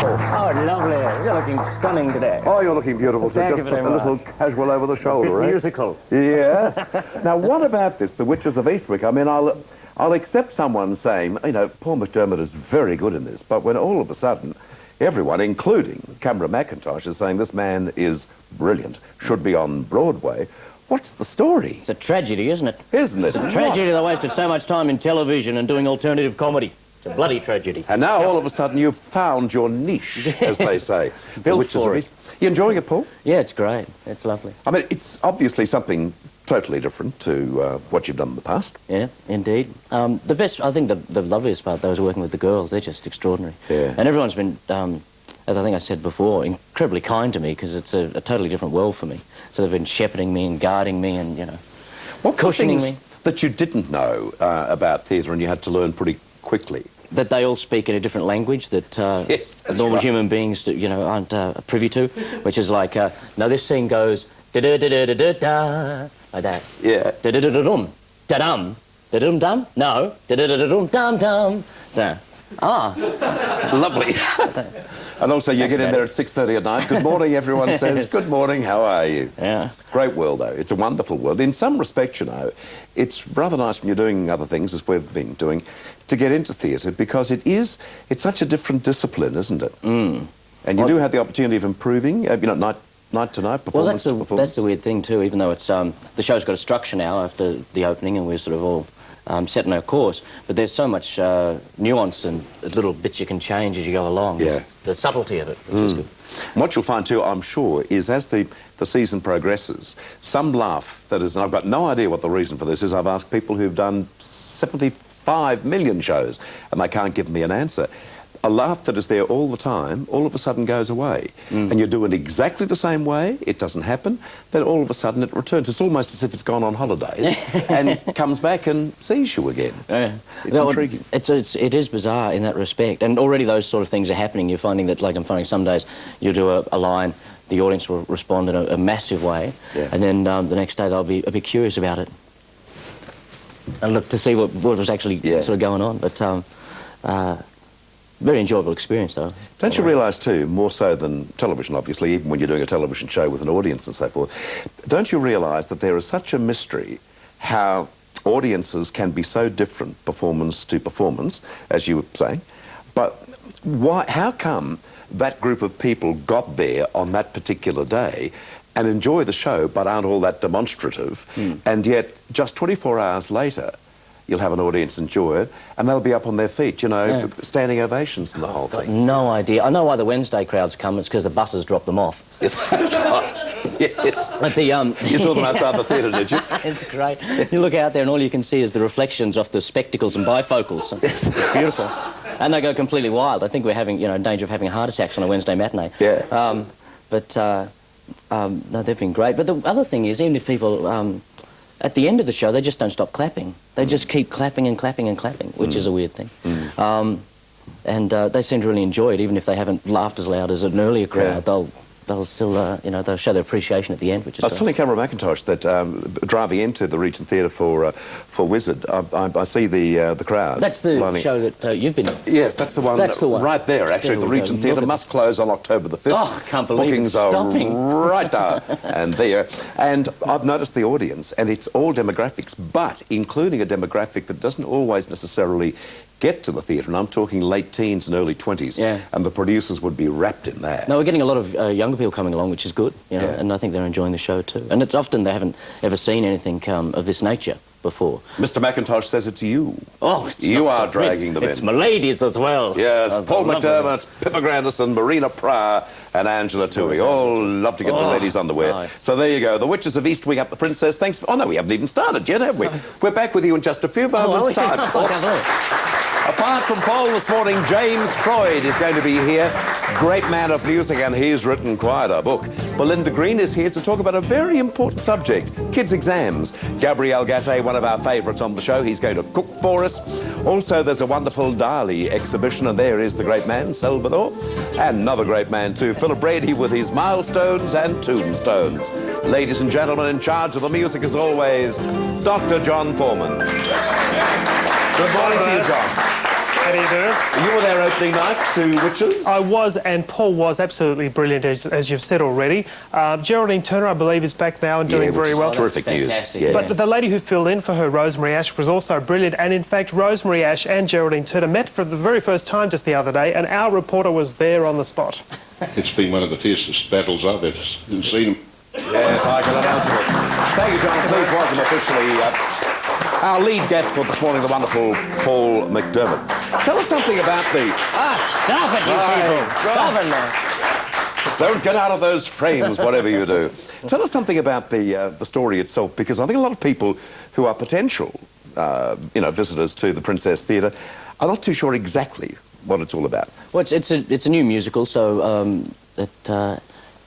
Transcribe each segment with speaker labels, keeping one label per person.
Speaker 1: Oh, lovely. You're looking stunning today.
Speaker 2: Oh, you're looking beautiful, too.
Speaker 1: Thank you
Speaker 2: Just
Speaker 1: very
Speaker 2: a little
Speaker 1: much.
Speaker 2: casual over the shoulder, eh?
Speaker 1: Musical.
Speaker 2: Yes. Now, what about this, The Witches of Eastwick? I mean, I'll accept someone saying, you know, Paul McDermott is very good in this, but when all of a sudden everyone, including Cameron McIntosh, is saying this man is brilliant, should be on Broadway, what's the story?
Speaker 1: It's a tragedy, isn't it?
Speaker 2: Isn't it?
Speaker 1: It's a tragedy they wasted so much time in television and doing alternative comedy. It's a bloody tragedy.
Speaker 2: And now all of a sudden you've found your niche, as they say.
Speaker 1: Built for it.
Speaker 2: You enjoying it, Paul?
Speaker 1: Yeah, it's great. It's lovely.
Speaker 2: I mean, it's obviously something totally different to what you've done in the past.
Speaker 1: Yeah, indeed. The best, I think the loveliest part, though, is working with the girls. They're just extraordinary.
Speaker 2: Yeah.
Speaker 1: And everyone's been, as I think I said before, incredibly kind to me, because it's a totally different world for me. So they've been shepherding me and guarding me and, you know,
Speaker 2: what
Speaker 1: cushioning
Speaker 2: things
Speaker 1: me.
Speaker 2: That you didn't know about theatre and you had to learn pretty quickly?
Speaker 1: That they all speak in a different language that
Speaker 2: Yes,
Speaker 1: normal
Speaker 2: right.
Speaker 1: human beings, you know, aren't privy to, which is like, now this scene goes da-da-da-da-da-da, like that.
Speaker 2: Yeah.
Speaker 1: Da-da-da-da-dum, da-dum, da-dum-dum, no, da-da-da-da-dum, dum-dum, da. Ah.
Speaker 2: Lovely. And also you get in there at 6:30 at night. Good morning, everyone says. Good morning, how are you?
Speaker 1: Yeah.
Speaker 2: Great world, though. It's a wonderful world. In some respects, you know, it's rather nice when you're doing other things, as we've been doing, to get into theatre, because it's such a different discipline, isn't it?
Speaker 1: Mm.
Speaker 2: And you do have the opportunity of improving, you know, night to night, performance to performance.
Speaker 1: That's the weird thing, too, even though it's, the show's got a structure now after the opening and we're sort of all set in our course, but there's so much nuance and little bits you can change as you go along.
Speaker 2: Yeah.
Speaker 1: The subtlety of it, which is good.
Speaker 2: And what you'll find too, I'm sure, is as the season progresses, some laugh that is, and I've got no idea what the reason for this is, I've asked people who've done 75 million shows and they can't give me an answer. A laugh that is there all the time, all of a sudden goes away. And you do it exactly the same way, it doesn't happen, then all of a sudden it returns. It's almost as if it's gone on holidays and comes back and sees you again.
Speaker 1: Yeah.
Speaker 2: It's intriguing.
Speaker 1: It is bizarre in that respect, and already those sort of things are happening. You're finding that, like I'm finding some days, you do a line, the audience will respond in a massive way, and then the next day they'll be a bit curious about it and look to see what was actually sort of going on. But very enjoyable experience, though.
Speaker 2: Don't you realise, too, more so than television, obviously, even when you're doing a television show with an audience and so forth, don't you realise that there is such a mystery how audiences can be so different performance to performance, as you were saying, but how come that group of people got there on that particular day and enjoy the show but aren't all that demonstrative, and yet just 24 hours later you'll have an audience enjoy it, and they'll be up on their feet, you know, standing ovations and the whole thing.
Speaker 1: No idea. I know why the Wednesday crowds come. It's because the buses drop them off.
Speaker 2: That's right. Yes.
Speaker 1: But the
Speaker 2: You saw them outside the theatre, did you?
Speaker 1: It's great. You look out there and all you can see is the reflections off the spectacles and bifocals. It's beautiful. And they go completely wild. I think we're having, you know, in danger of having a heart attack on a Wednesday matinee.
Speaker 2: Yeah.
Speaker 1: No, they've been great. But the other thing is, even if people at the end of the show, they just don't stop clapping. They just keep clapping and clapping and clapping, which is a weird thing. And they seem to really enjoy it, even if they haven't laughed as loud as an earlier crowd. They'll still, you know, they'll show their appreciation at the end, which is
Speaker 2: I was telling Cameron McIntosh that driving into the Regent Theatre for Wizard, I see the crowd.
Speaker 1: That's the
Speaker 2: lining.
Speaker 1: show that you've been in.
Speaker 2: Yes, that's the one.
Speaker 1: That's the one.
Speaker 2: Right there, actually.
Speaker 1: There
Speaker 2: The
Speaker 1: we go.
Speaker 2: Regent Theatre must close on October the 5th.
Speaker 1: Oh, I can't believe
Speaker 2: Bookings
Speaker 1: it's stopping.
Speaker 2: are right down and there. And I've noticed the audience, and it's all demographics, but including a demographic that doesn't always necessarily get to the theatre, and I'm talking late teens and early 20s, and the producers would be wrapped in that.
Speaker 1: No, we're getting a lot of younger people coming along, which is good, you know, and I think they're enjoying the show too. And it's often they haven't ever seen anything of this nature before.
Speaker 2: Mr. McIntosh says it's you.
Speaker 1: Oh,
Speaker 2: you are dragging them in.
Speaker 1: It's my ladies as well.
Speaker 2: Yes,
Speaker 1: That's
Speaker 2: Paul
Speaker 1: lovely.
Speaker 2: McDermott, Pippa Grandison, Marina Pryor, and Angela Toohey. All love to get the ladies' underwear.
Speaker 1: Nice.
Speaker 2: So there you go. The Witches of Eastwick Up the Princess. Thanks. Oh no, we haven't even started yet, have we? We're back with you in just a few moments' time. Apart from Paul this morning, James Freud is going to be here. Great man of music, and he's written quite a book. Belinda Green is here to talk about a very important subject, kids' exams. Gabriel Gatte, one of our favourites on the show, he's going to cook for us. Also, there's a wonderful Dali exhibition, and there is the great man, Salvador. And another great man too, Philip Brady, with his milestones and tombstones. Ladies and gentlemen, in charge of the music as always, Dr. John Foreman. Good morning to you, John.
Speaker 3: How do you do?
Speaker 2: You were there opening night to Witches?
Speaker 3: I was, and Paul was absolutely brilliant, as you've said already. Geraldine Turner, I believe, is back now and doing very well.
Speaker 2: Terrific news.
Speaker 1: Yeah.
Speaker 3: But the lady who filled in for her, Rosemary Ash, was also brilliant. And in fact, Rosemary Ash and Geraldine Turner met for the very first time just the other day, and our reporter was there on the spot.
Speaker 4: It's been one of the fiercest battles I've ever seen.
Speaker 2: Yes, I can announce it. Thank you, John. Please welcome officially our lead guest for this morning, the wonderful Paul McDermott. Tell us something about the...
Speaker 1: Stop it, you people! Stop it now!
Speaker 2: Don't get out of those frames, whatever you do. Tell us something about the story itself, because I think a lot of people who are potential, visitors to the Princess Theatre are not too sure exactly what it's all about.
Speaker 1: Well, it's a new musical, so it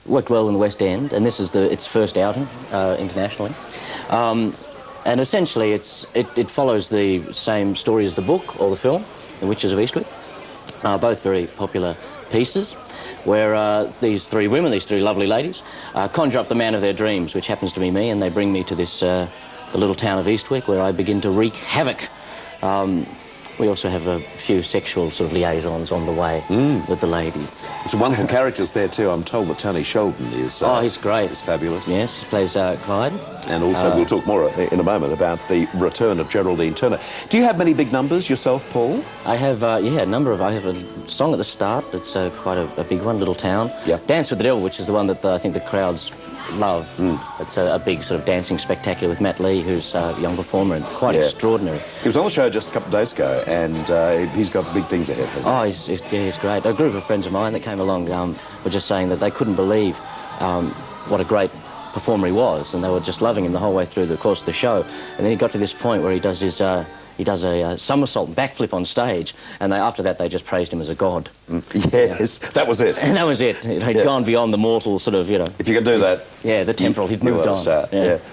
Speaker 1: worked well in the West End, and this is its first outing internationally. And essentially, it follows the same story as the book or the film, The Witches of Eastwick. Both very popular pieces, where these three women, these three lovely ladies, conjure up the man of their dreams, which happens to be me, and they bring me to this the little town of Eastwick, where I begin to wreak havoc. We also have a few sexual sort of liaisons on the way with the ladies.
Speaker 2: Some wonderful characters there too. I'm told that Tony Sheldon is...
Speaker 1: he's great.
Speaker 2: Is fabulous.
Speaker 1: Yes, he plays Clyde.
Speaker 2: And also, we'll talk more in a moment about the return of Geraldine Turner. Do you have many big numbers yourself, Paul?
Speaker 1: I have, a number of... I have a song at the start that's quite a big one, Little Town.
Speaker 2: Yeah.
Speaker 1: Dance with the Devil, which is the one that I think the crowds love. It's a big sort of dancing spectacular with Matt Lee, who's a young performer and quite extraordinary.
Speaker 2: He was on the show just a couple of days ago, and he's got big things ahead, hasn't he?
Speaker 1: He's great. A group of friends of mine that came along were just saying that they couldn't believe what a great performer he was, and they were just loving him the whole way through the course of the show. And then he got to this point where he does his... He does a somersault backflip on stage, and after that they just praised him as a god.
Speaker 2: Yes, that was it.
Speaker 1: And that was it. He'd gone beyond the mortal sort of,
Speaker 2: If you can do that...
Speaker 1: Yeah, the temporal, he'd moved on.
Speaker 2: Yeah.